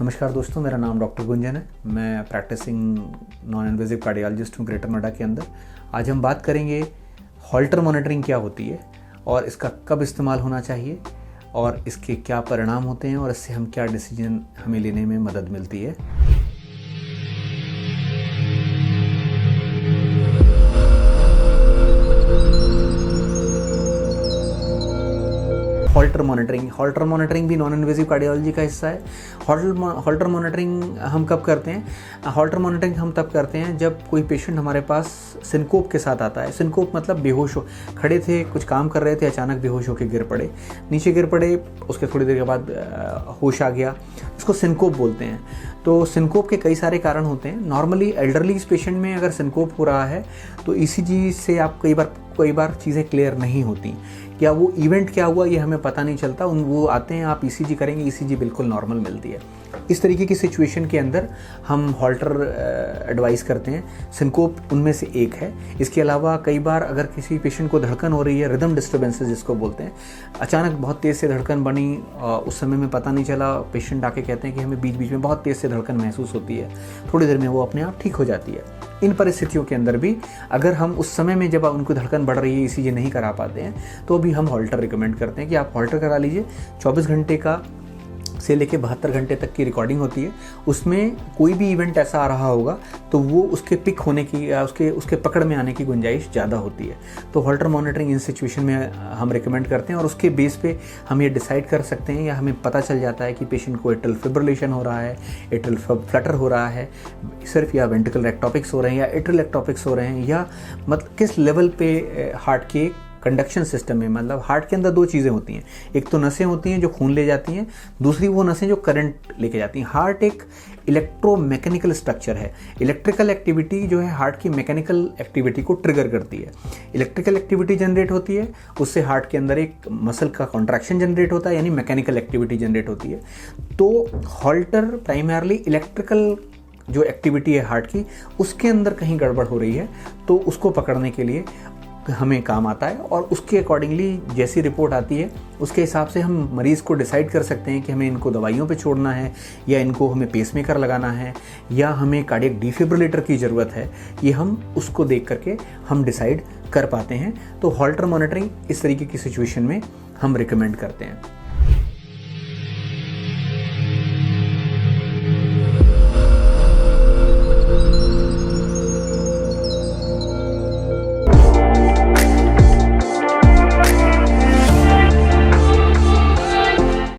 नमस्कार दोस्तों, मेरा नाम डॉक्टर गुंजन है। मैं प्रैक्टिसिंग नॉन इन्वेजिव कार्डियोलॉजिस्ट हूँ ग्रेटर नोएडा के अंदर। आज हम बात करेंगे हॉल्टर मॉनिटरिंग क्या होती है और इसका कब इस्तेमाल होना चाहिए और इसके क्या परिणाम होते हैं और इससे हम क्या डिसीजन हमें लेने में मदद मिलती है। हॉल्टर मॉनिटरिंग भी नॉन इन्वेजिव कार्डियोलॉजी का हिस्सा है। हॉल्टर मॉनिटरिंग हम कब करते हैं? हॉल्टर मॉनिटरिंग हम तब करते हैं जब कोई पेशेंट हमारे पास सिनकोप के साथ आता है। सिनकोप मतलब बेहोश हो, खड़े थे, कुछ काम कर रहे थे, अचानक बेहोश होकर गिर पड़े, नीचे गिर पड़े, उसके थोड़ी देर के बाद होश आ गया, इसको सिनकोप बोलते हैं। तो सिनकोप के कई सारे कारण होते हैं। नॉर्मली एल्डरली पेशेंट में अगर सिनकोप हो रहा है तो ईसीजी से आप कई बार चीज़ें क्लियर नहीं होती, क्या वो इवेंट क्या हुआ ये हमें पता नहीं चलता। वो आते हैं, आप ईसीजी करेंगे, ईसीजी बिल्कुल नॉर्मल मिलती है। इस तरीके की सिचुएशन के अंदर हम हॉल्टर एडवाइस करते हैं। सिनकोप उनमें से एक है। इसके अलावा कई बार अगर किसी पेशेंट को धड़कन हो रही है, रिदम डिस्टर्बेंसेस जिसको बोलते हैं, अचानक बहुत तेज़ से धड़कन बनी, उस समय में पता नहीं चला, पेशेंट आके कहते हैं कि हमें बीच बीच में बहुत तेज़ से धड़कन महसूस होती है, थोड़ी देर में वो अपने आप ठीक हो जाती है। इन परिस्थितियों के अंदर भी अगर हम उस समय में जब उनको धड़कन बढ़ रही है ईसीजी नहीं करा पाते हैं तो भी हम हॉल्टर रिकमेंड करते हैं कि आप हॉल्टर करा लीजिए। 24 घंटे का से लेके 72 घंटे तक की रिकॉर्डिंग होती है। उसमें कोई भी इवेंट ऐसा आ रहा होगा तो वो उसके पिक होने की या उसके पकड़ में आने की गुंजाइश ज़्यादा होती है। तो हॉल्टर मॉनिटरिंग इन सिचुएशन में हम रिकमेंड करते हैं और उसके बेस पे हम ये डिसाइड कर सकते हैं या हमें पता चल जाता है कि पेशेंट को एट्रियल फिब्रिलेशन हो रहा है, एट्रियल फ्लटर हो रहा है सिर्फ, या वेंट्रिकल एक्टोपिक्स हो रहे हैं या एट्रियल एक्टोपिक्स हो रहे हैं, या मतलब किस लेवल पे हार्ट के कंडक्शन सिस्टम में, मतलब हार्ट के अंदर दो चीज़ें होती हैं, एक तो नसें होती हैं जो खून ले जाती हैं, दूसरी वो नसें जो करंट लेके जाती हैं। हार्ट एक इलेक्ट्रोमैकेनिकल स्ट्रक्चर है। इलेक्ट्रिकल एक्टिविटी जो है हार्ट की मैकेनिकल एक्टिविटी को ट्रिगर करती है। इलेक्ट्रिकल एक्टिविटी जनरेट होती है, उससे हार्ट के अंदर एक मसल का कॉन्ट्रैक्शन जनरेट होता है, यानी मैकेनिकल एक्टिविटी जनरेट होती है। तो हॉल्टर प्राइमरली इलेक्ट्रिकल जो एक्टिविटी है हार्ट की, उसके अंदर कहीं गड़बड़ हो रही है तो उसको पकड़ने के लिए हमें काम आता है और उसके अकॉर्डिंगली जैसी रिपोर्ट आती है उसके हिसाब से हम मरीज़ को डिसाइड कर सकते हैं कि हमें इनको दवाइयों पे छोड़ना है या इनको हमें पेसमेकर लगाना है या हमें कार्डियक डिफिब्रिलेटर की ज़रूरत है। ये हम उसको देख करके हम डिसाइड कर पाते हैं। तो हॉल्टर मॉनिटरिंग इस तरीके की सिचुएशन में हम रिकमेंड करते हैं।